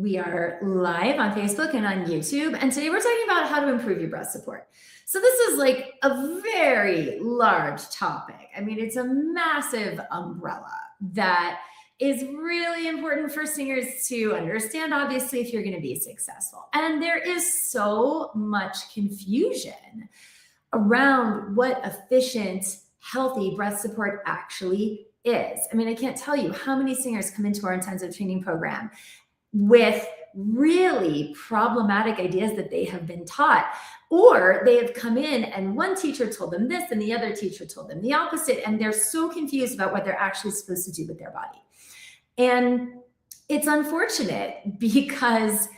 We are live on Facebook and on YouTube, and today we're talking about how to improve your breath support. So this is like a very large topic. I mean, it's a massive umbrella that is really important for singers to understand, obviously, if you're going to be successful. And there is so much confusion around what efficient, healthy breath support actually is. I mean, I can't tell you how many singers come into our intensive training program with really problematic ideas that they have been taught, or they have come in and one teacher told them this and the other teacher told them the opposite, and they're so confused about what they're actually supposed to do with their body. And it's unfortunate because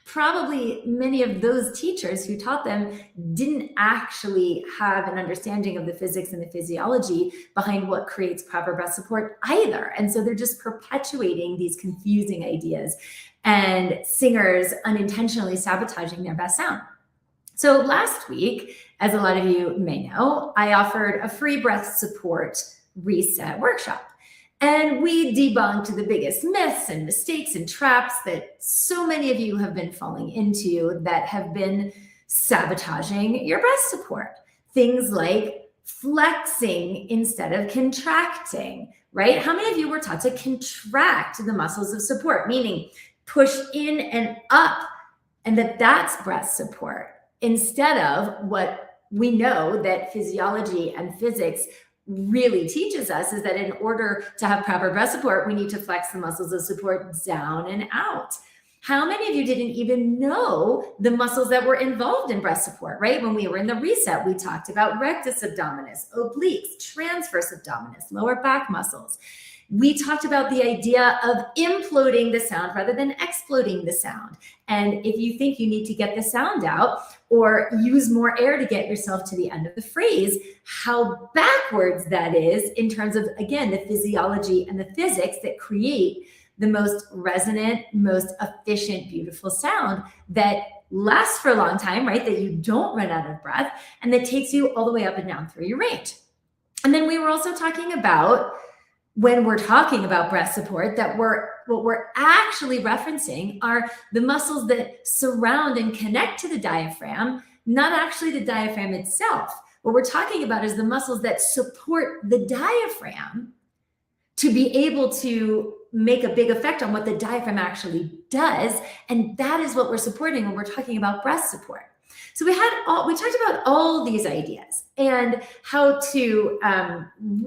probably many of those teachers who taught them didn't actually have an understanding of the physics and the physiology behind what creates proper breath support either. And so they're just perpetuating these confusing ideas and singers unintentionally sabotaging their best sound. So last week, as a lot of you may know, I offered a free breath support reset workshop. And we debunked the biggest myths and mistakes and traps that so many of you have been falling into that have been sabotaging your breath support. Things like flexing instead of contracting, right? How many of you were taught to contract the muscles of support, meaning push in and up, and that's breath support, instead of what we know that physiology and physics really teaches us is that in order to have proper breath support, we need to flex the muscles of support down and out. How many of you didn't even know the muscles that were involved in breath support, right? When we were in the reset, we talked about rectus abdominis, obliques, transverse abdominis, lower back muscles. We talked about the idea of imploding the sound rather than exploding the sound. And if you think you need to get the sound out or use more air to get yourself to the end of the phrase, how backwards that is in terms of, again, the physiology and the physics that create the most resonant, most efficient, beautiful sound that lasts for a long time, right? That you don't run out of breath and that takes you all the way up and down through your range. And then we were also talking about, when we're talking about breath support, that what we're actually referencing are the muscles that surround and connect to the diaphragm, not actually the diaphragm itself. What we're talking about is the muscles that support the diaphragm to be able to make a big effect on what the diaphragm actually does. And that is what we're supporting when we're talking about breath support. So we talked about all these ideas and how to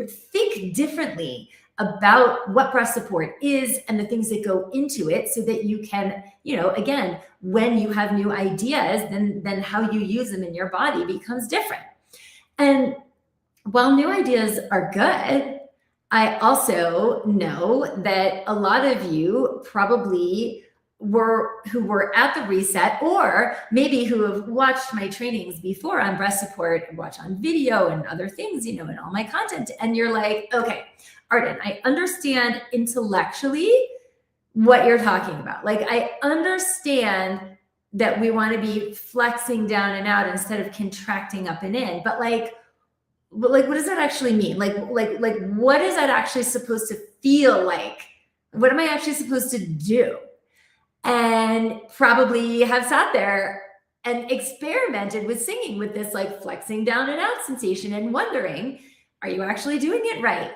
think differently about what breath support is and the things that go into it, so that you can, again, when you have new ideas, then how you use them in your body becomes different. And while new ideas are good, I also know that a lot of you probably who were at the reset, or maybe who have watched my trainings before on breath support, watch on video and other things, in all my content. And you're like, okay, Arden, I understand intellectually what you're talking about. Like, I understand that we want to be flexing down and out instead of contracting up and in, but what does that actually mean? Like, what is that actually supposed to feel like? What am I actually supposed to do? And probably have sat there and experimented with singing with this like flexing down and out sensation and wondering, are you actually doing it right?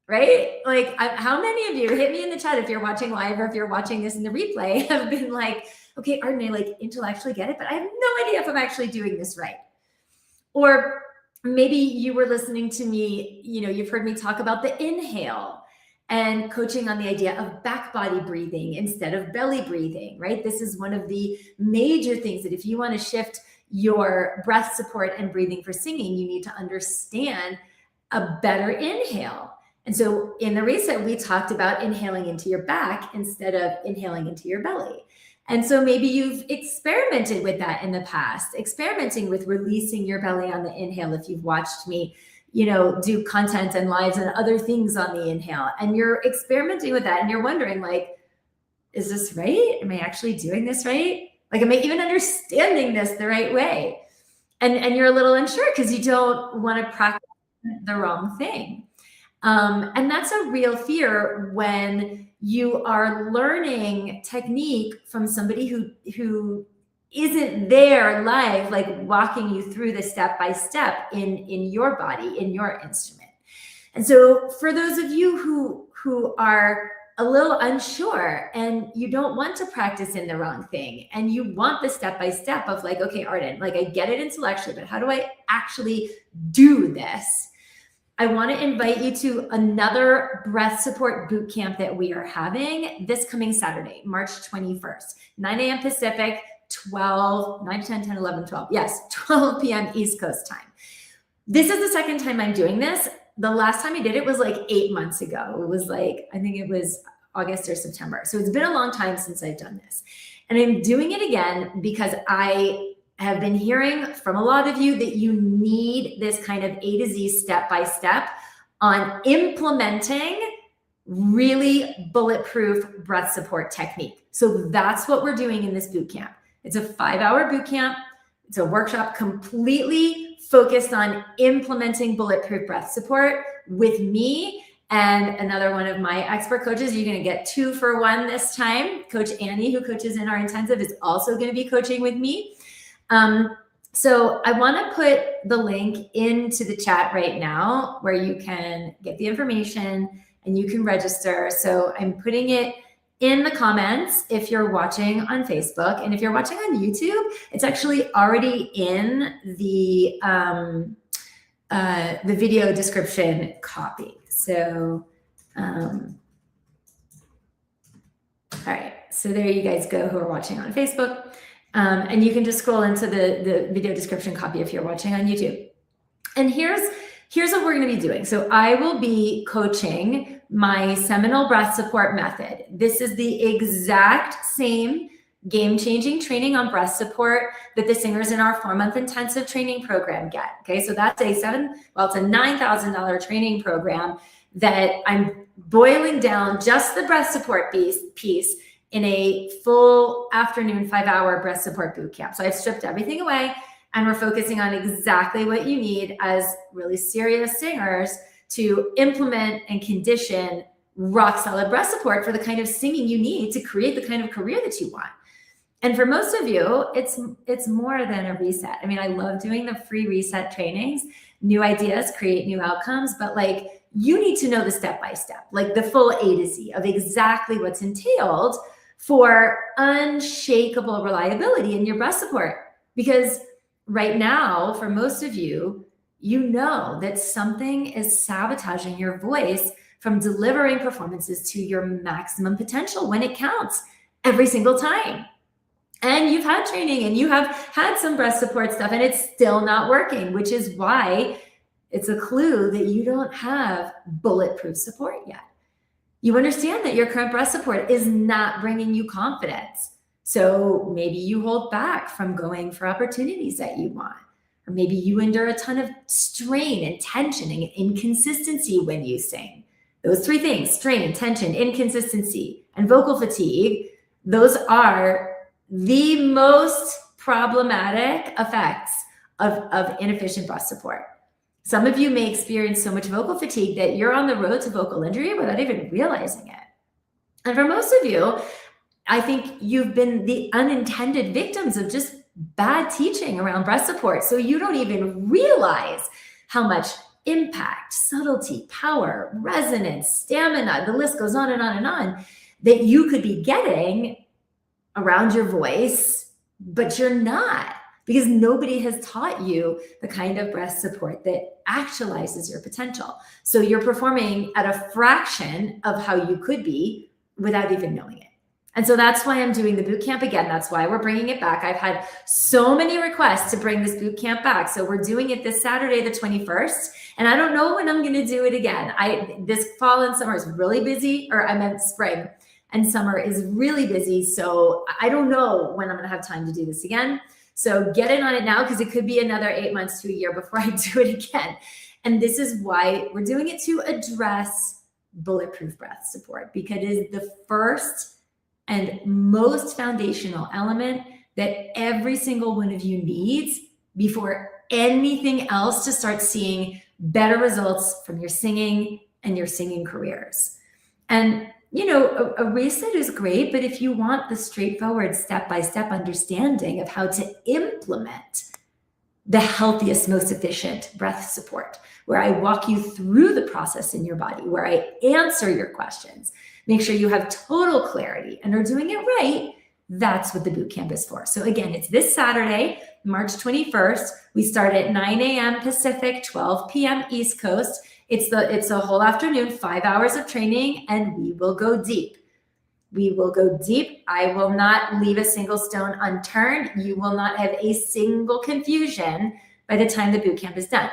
Right? Like, how many of you, hit me in the chat if you're watching live or if you're watching this in the replay, have been like, okay, Arden, I intellectually get it, but I have no idea if I'm actually doing this right. Or maybe you were listening to me, you've heard me talk about the inhale and coaching on the idea of back body breathing instead of belly breathing, right? This is one of the major things that if you want to shift your breath support and breathing for singing, you need to understand a better inhale. And so in the reset, we talked about inhaling into your back instead of inhaling into your belly. And so maybe you've experimented with that in the past, experimenting with releasing your belly on the inhale. If you've watched me, do content and lives and other things on the inhale, and you're experimenting with that and you're wondering, like, is this right? Am I actually doing this right? Like, am I even understanding this the right way? And you're a little unsure because you don't want to practice the wrong thing. And that's a real fear when you are learning technique from somebody who isn't there live, like walking you through the step-by-step in your body, in your instrument. And so for those of you who are a little unsure and you don't want to practice in the wrong thing and you want the step-by-step of like, okay, Arden, like I get it intellectually, but how do I actually do this? I want to invite you to another breath support boot camp that we are having this coming Saturday, March 21st, 9 a.m. Pacific, 9, 10, 10, 11, 12. Yes, 12 p.m. East Coast time. This is the second time I'm doing this. The last time I did it was like 8 months ago. It was like, I think it was August or September. So it's been a long time since I've done this. And I'm doing it again because I have been hearing from a lot of you that you need this kind of A to Z step-by-step on implementing really bulletproof breath support technique. So that's what we're doing in this boot camp. It's a 5-hour boot camp. It's a workshop completely focused on implementing bulletproof breath support with me and another one of my expert coaches. You're going to get 2 for 1 this time. Coach Annie, who coaches in our intensive, is also going to be coaching with me. So I want to put the link into the chat right now where you can get the information and you can register. So I'm putting it in the comments if you're watching on Facebook, and if you're watching on YouTube, it's actually already in the video description copy. So, all right. So there you guys go who are watching on Facebook. And you can just scroll into the video description copy if you're watching on YouTube. And here's what we're going to be doing. So I will be coaching my seminal breath support method. This is the exact same game-changing training on breath support that the singers in our 4-month intensive training program get. Okay, so that's it's a $9,000 training program that I'm boiling down just the breath support piece in a full afternoon 5-hour breath support boot camp. So I've stripped everything away and we're focusing on exactly what you need as really serious singers to implement and condition rock solid breath support for the kind of singing you need to create the kind of career that you want. And for most of you, it's more than a reset. I mean, I love doing the free reset trainings. New ideas create new outcomes, but like you need to know the step-by-step, like the full A to Z of exactly what's entailed for unshakable reliability in your breath support. Because right now, for most of you, you know that something is sabotaging your voice from delivering performances to your maximum potential when it counts every single time. And you've had training and you have had some breath support stuff and it's still not working, which is why it's a clue that you don't have bulletproof support yet. You understand that your current breath support is not bringing you confidence. So maybe you hold back from going for opportunities that you want. Or maybe you endure a ton of strain and tension and inconsistency when you sing. Those 3 things, strain, tension, inconsistency, and vocal fatigue, those are the most problematic effects of inefficient breath support. Some of you may experience so much vocal fatigue that you're on the road to vocal injury without even realizing it. And for most of you, I think you've been the unintended victims of just bad teaching around breath support. So you don't even realize how much impact, subtlety, power, resonance, stamina, the list goes on and on and on, that you could be getting around your voice, but you're not, because nobody has taught you the kind of breath support that actualizes your potential. So you're performing at a fraction of how you could be without even knowing it. And so that's why I'm doing the boot camp again. That's why we're bringing it back. I've had so many requests to bring this boot camp back. So we're doing it this Saturday, the 21st. And I don't know when I'm going to do it again. This fall and summer is really busy, or I meant spring and summer is really busy. So I don't know when I'm going to have time to do this again. So get in on it now, because it could be another 8 months to a year before I do it again. And this is why we're doing it, to address bulletproof breath support, because it is the first and most foundational element that every single one of you needs before anything else to start seeing better results from your singing and your singing careers. And, you know, a reset is great, but if you want the straightforward step-by-step understanding of how to implement the healthiest, most efficient breath support, where I walk you through the process in your body, where I answer your questions, make sure you have total clarity and are doing it right, that's what the bootcamp is for. So again, it's this Saturday, March 21st. We start at 9 a.m. Pacific, 12 p.m. East Coast. It's a whole afternoon, 5 hours of training, and we will go deep. We will go deep. I will not leave a single stone unturned. You will not have a single confusion by the time the bootcamp is done.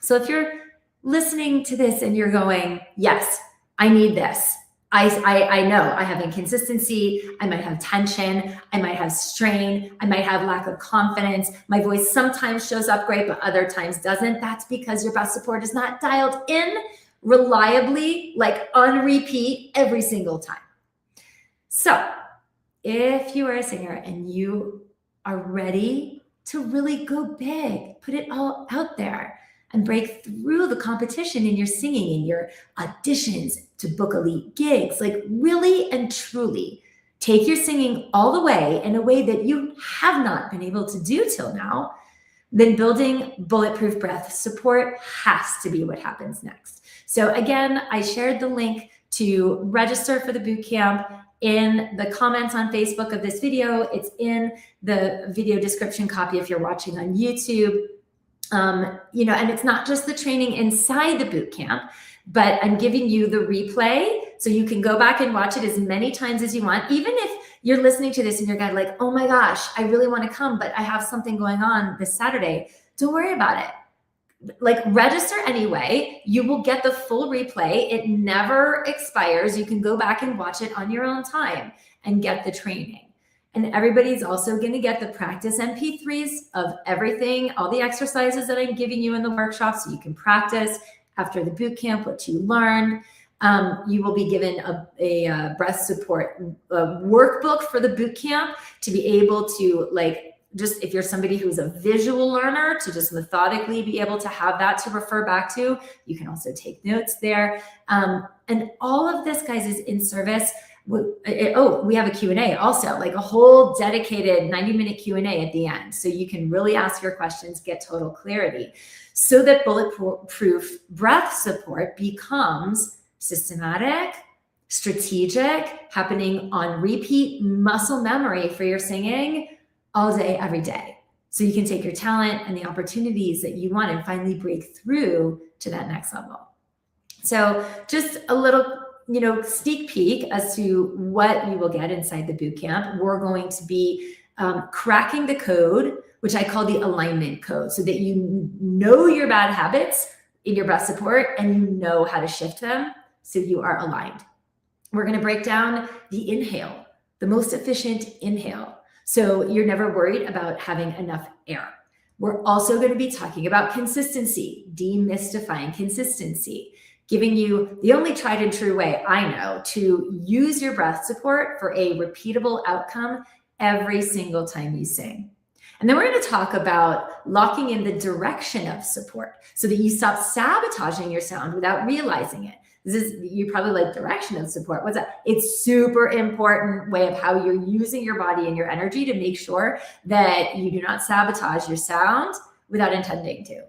So if you're listening to this and you're going, yes, I need this. I know I have inconsistency. I might have tension. I might have strain. I might have lack of confidence. My voice sometimes shows up great, but other times doesn't. That's because your breath support is not dialed in reliably, like on repeat every single time. So if you are a singer and you are ready to really go big, put it all out there and break through the competition in your singing, in your auditions to book elite gigs, like really and truly take your singing all the way in a way that you have not been able to do till now, then building bulletproof breath support has to be what happens next. So again, I shared the link to register for the bootcamp in the comments on Facebook of this video. It's in the video description copy if you're watching on YouTube. You know, and it's not just the training inside the bootcamp, but I'm giving you the replay so you can go back and watch it as many times as you want. Even if you're listening to this and you're like, oh my gosh, I really want to come, but I have something going on this Saturday. Don't worry about it. Like, register anyway. You will get the full replay. It never expires. You can go back and watch it on your own time and get the training. And everybody's also going to get the practice MP3s of everything, all the exercises that I'm giving you in the workshop, so you can practice after the bootcamp what you learned. You will be given a breath support workbook for the bootcamp to be able to, like, just if you're somebody who's a visual learner, to just methodically be able to have that to refer back to. You can also take notes there. And all of this, guys, is in service. We have a Q&A also, like a whole dedicated 90-minute Q&A at the end. So you can really ask your questions, get total clarity, so that bulletproof breath support becomes systematic, strategic, happening on repeat muscle memory for your singing all day, every day. So you can take your talent and the opportunities that you want and finally break through to that next level. So just a little, sneak peek as to what you will get inside the bootcamp. We're going to be cracking the code, which I call the alignment code, so that you know your bad habits in your breath support and you know how to shift them so you are aligned. We're going to break down the inhale, the most efficient inhale, so you're never worried about having enough air. We're also going to be talking about consistency, demystifying consistency, giving you the only tried and true way I know to use your breath support for a repeatable outcome every single time you sing. And then we're going to talk about locking in the direction of support so that you stop sabotaging your sound without realizing it. You're probably like, direction of support, what's that? It's super important way of how you're using your body and your energy to make sure that you do not sabotage your sound without intending to.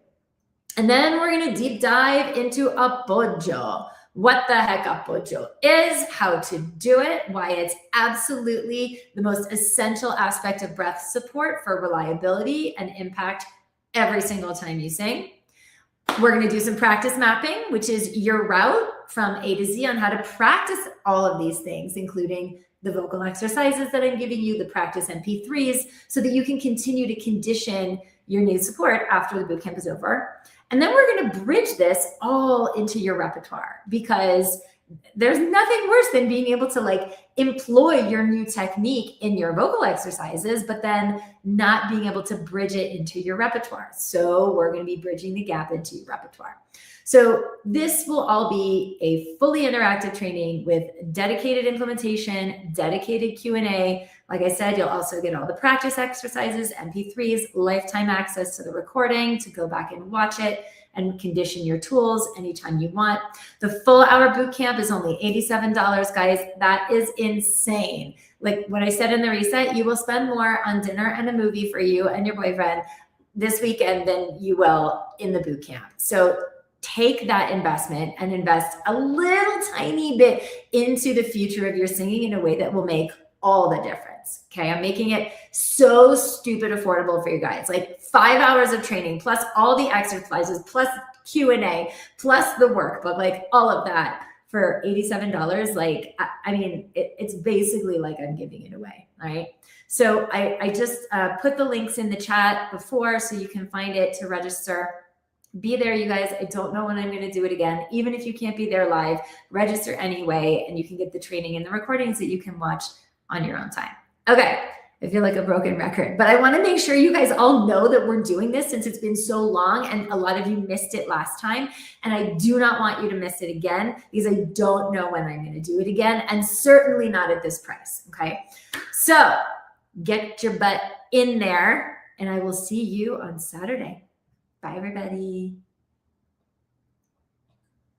And then we're going to deep dive into Apoggio. What the heck Apoggio is, how to do it, why it's absolutely the most essential aspect of breath support for reliability and impact every single time you sing. We're going to do some practice mapping, which is your route from A to Z on how to practice all of these things, including the vocal exercises that I'm giving you, the practice MP3s, so that you can continue to condition your new support after the bootcamp is over. And then we're going to bridge this all into your repertoire, because there's nothing worse than being able to employ your new technique in your vocal exercises, but then not being able to bridge it into your repertoire. So we're going to be bridging the gap into your repertoire. So this will all be a fully interactive training with dedicated implementation, dedicated Q&A. Like I said, you'll also get all the practice exercises, MP3s, lifetime access to the recording to go back and watch it and condition your tools anytime you want. The full hour boot camp is only $87, guys. That is insane. Like what I said in the reset, you will spend more on dinner and a movie for you and your boyfriend this weekend than you will in the boot camp. So take that investment and invest a little tiny bit into the future of your singing in a way that will make all the difference. Okay. I'm making it so stupid affordable for you guys, like 5 hours of training, plus all the exercises, plus Q&A, plus the workbook, like all of that for $87. Like, I mean, it's basically like I'm giving it away. All right. So I just put the links in the chat before so you can find it to register. Be there, you guys. I don't know when I'm going to do it again. Even if you can't be there live, register anyway, and you can get the training and the recordings that you can watch on your own time. Okay. I feel like a broken record, but I want to make sure you guys all know that we're doing this since it's been so long and a lot of you missed it last time. And I do not want you to miss it again because I don't know when I'm going to do it again, and certainly not at this price. Okay. So get your butt in there, and I will see you on Saturday. Bye, everybody.